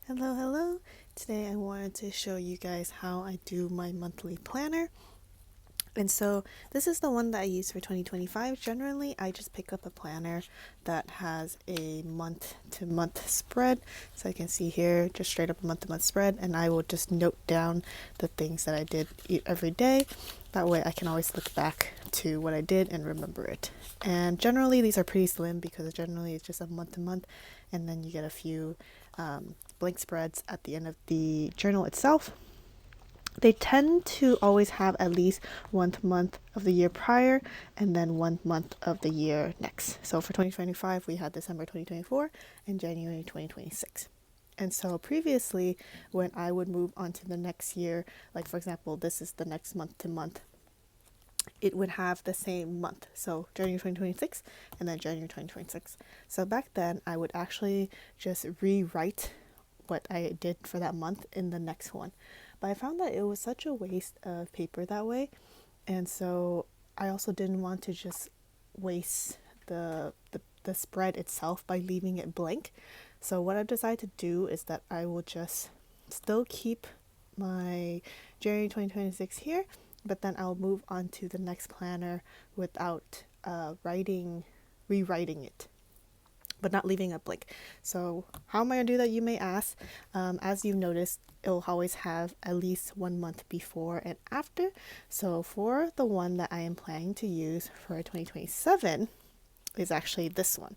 Hello. Today I wanted to show you guys how I do my monthly planner. And so this is the one that I use for 2025. Generally, I just pick up a planner that has a month to month spread. So I can see here just straight up a month to month spread, and I will just note down the things that I did every day. That way I can always look back to what I did and remember it. And generally these are pretty slim because generally it's just a month to month, and then you get a few blank spreads at the end of the journal itself. They tend to always have at least 1 month of the year prior and then 1 month of the year next. So for 2025, we had December 2024 and January 2026. And so previously, when I would move on to the next year, like for example, this is the next month to month, it would have the same month. So January 2026 and then January 2026. So back then, I would actually just rewrite what I did for that month in the next one. But I found that it was such a waste of paper that way. And so I also didn't want to just waste the spread itself by leaving it blank. So what I've decided to do is that I will just still keep my January 2026 here, but then I'll move on to the next planner without rewriting it, but not leaving it blank. So how am I going to do that, you may ask? As you've noticed, it'll always have at least 1 month before and after. So for the one that I am planning to use for 2027 is actually this one.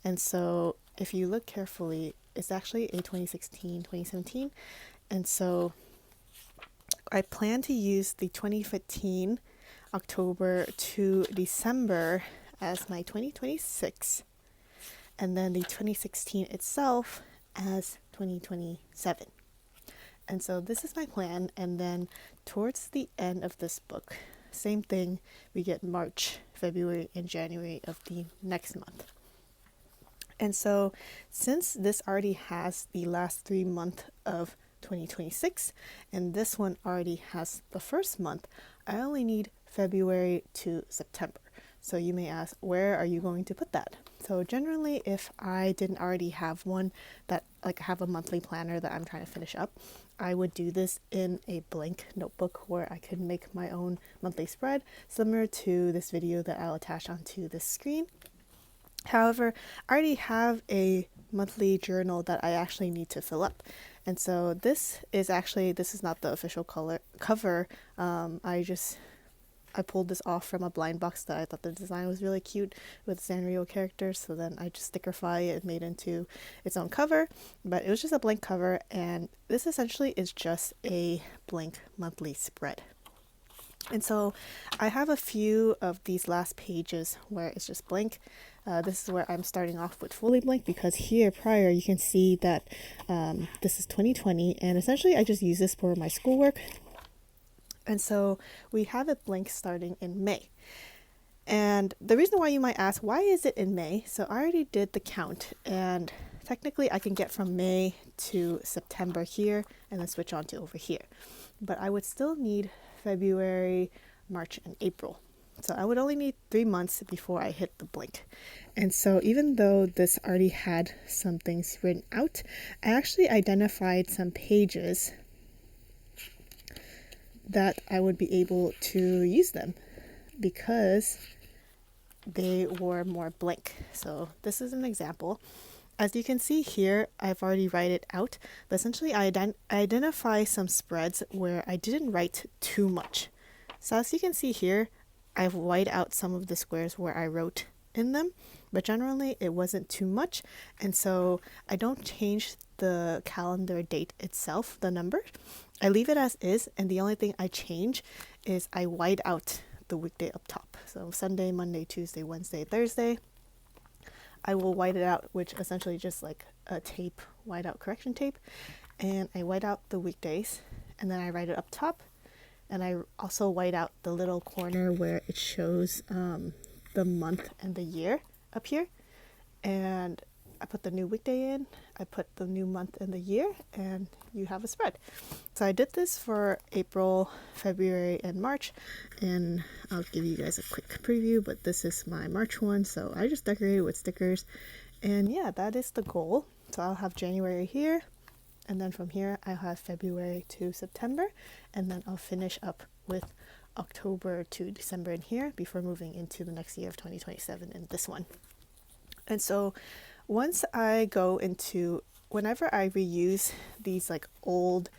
And so if you look carefully, it's actually a 2016, 2017. And so I plan to use the 2015 October to December as my 2026, and then the 2016 itself as 2027. And so this is my plan. And then towards the end of this book, same thing, we get March, February, and January of the next month. And so since this already has the last 3 months of 2026, and this one already has the first month, I only need February to September. So you may ask, where are you going to put that? So generally, if I didn't already have one that like have a monthly planner that I'm trying to finish up, I would do this in a blank notebook where I could make my own monthly spread, similar to this video that I'll attach onto the screen. However, I already have a monthly journal that I actually need to fill up. And so this is not the official cover. I pulled this off from a blind box that I thought the design was really cute with Sanrio characters. So then I just stickerify it and made into its own cover. But it was just a blank cover, and this essentially is just a blank monthly spread. And so I have a few of these last pages where it's just blank. This is where I'm starting off with fully blank, because here prior you can see that this is 2020, and essentially I just use this for my schoolwork. And so we have it blank starting in May. And the reason why you might ask, why is it in May? So I already did the count, and technically I can get from May to September here and then switch on to over here. But I would still need February, March, and April. So I would only need 3 months before I hit the blank. And so even though this already had some things written out, I actually identified some pages that I would be able to use them because they were more blank. So this is an example. As you can see here, I've already write it out, but essentially I identify some spreads where I didn't write too much. So as you can see here, I've whited out some of the squares where I wrote in them, but generally it wasn't too much. And so I don't change the calendar date itself, the number. I leave it as is, and the only thing I change is I white out the weekday up top. So Sunday, Monday, Tuesday, Wednesday, Thursday, I will white it out, which essentially just like a tape, white out correction tape, and I white out the weekdays, and then I write it up top, and I also white out the little corner where it shows the month and the year up here, and I put the new weekday in, I put the new month and the year, and you have a spread. So I did this for April, February, and March, and I'll give you guys a quick preview, but this is my March one, so I just decorated with stickers, and yeah, that is the goal. So I'll have January here, And then from here, I'll have February to September, and then I'll finish up with October to December in here before moving into the next year of 2027 in this one. And so once I go into, whenever I reuse these like old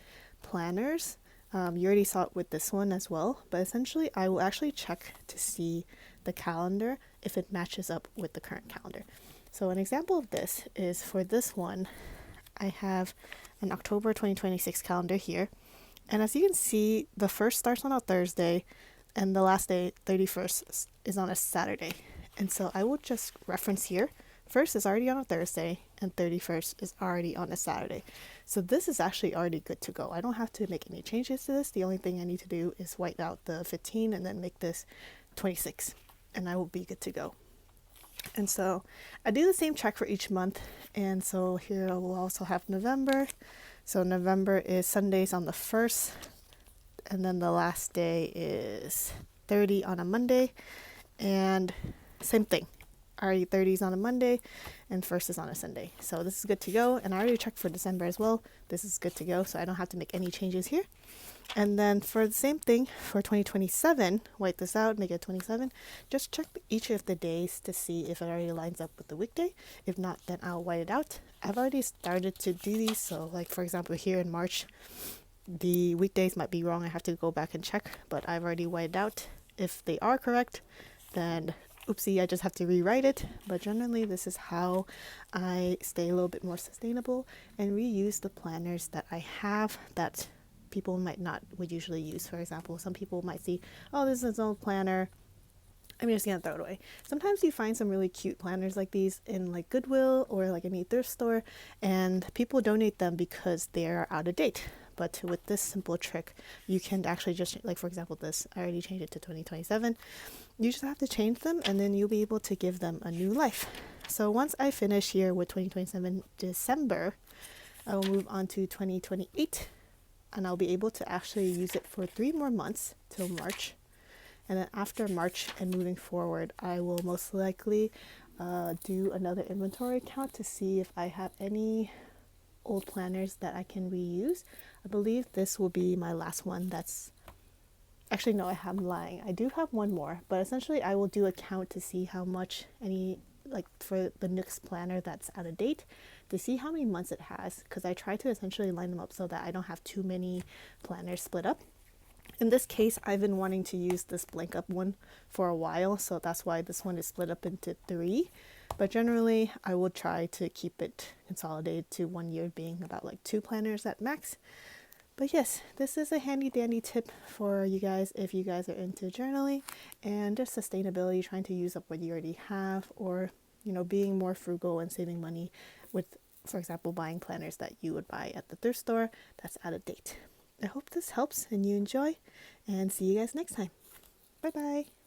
planners, you already saw it with this one as well, but essentially I will actually check to see the calendar if it matches up with the current calendar. So an example of this is for this one, I have an October 2026 calendar here. And as you can see, the first starts on a Thursday and the last day, 31st, is on a Saturday. And so I will just reference here. First is already on a Thursday and 31st is already on a Saturday. So this is actually already good to go. I don't have to make any changes to this. The only thing I need to do is white out the 15 and then make this 26 and I will be good to go. And so I do the same check for each month. And so here we'll also have November. So November is Sundays on the 1st. And then the last day is 30 on a Monday. And same thing. Already 30s on a Monday and 1st is on a Sunday. So this is good to go. And I already checked for December as well. This is good to go. So I don't have to make any changes here. And then for the same thing for 2027, white this out, make it 27. Just check each of the days to see if it already lines up with the weekday. If not, then I'll white it out. I've already started to do these. So like for example, here in March, the weekdays might be wrong. I have to go back and check, but I've already whited out. If they are correct, then oopsie, I just have to rewrite it. But generally, this is how I stay a little bit more sustainable and reuse the planners that I have that people might not would usually use. For example, some people might see, oh, this is an old planner, I'm just gonna throw it away. Sometimes you find some really cute planners like these in like Goodwill or like any thrift store, and people donate them because they're out of date. But with this simple trick, you can actually just, like for example this, I already changed it to 2027. You just have to change them and then you'll be able to give them a new life. So once I finish here with 2027 December, I will move on to 2028 and I'll be able to actually use it for 3 more months till March. And then after March and moving forward, I will most likely do another inventory count to see if I have any old planners that I can reuse. I believe this will be my last one. That's actually, no, I'm lying. I do have one more, but essentially I will do a count to see how much any, like for the next planner that's out of date, to see how many months it has, because I try to essentially line them up so that I don't have too many planners split up. In this case, I've been wanting to use this blank up one for a while, so that's why this one is split up into 3. But generally, I will try to keep it consolidated to 1 year being about like 2 planners at max. But yes, this is a handy dandy tip for you guys if you guys are into journaling and just sustainability, trying to use up what you already have, or you know, being more frugal and saving money with, for example, buying planners that you would buy at the thrift store that's out of date. I hope this helps and you enjoy, and see you guys next time. Bye bye.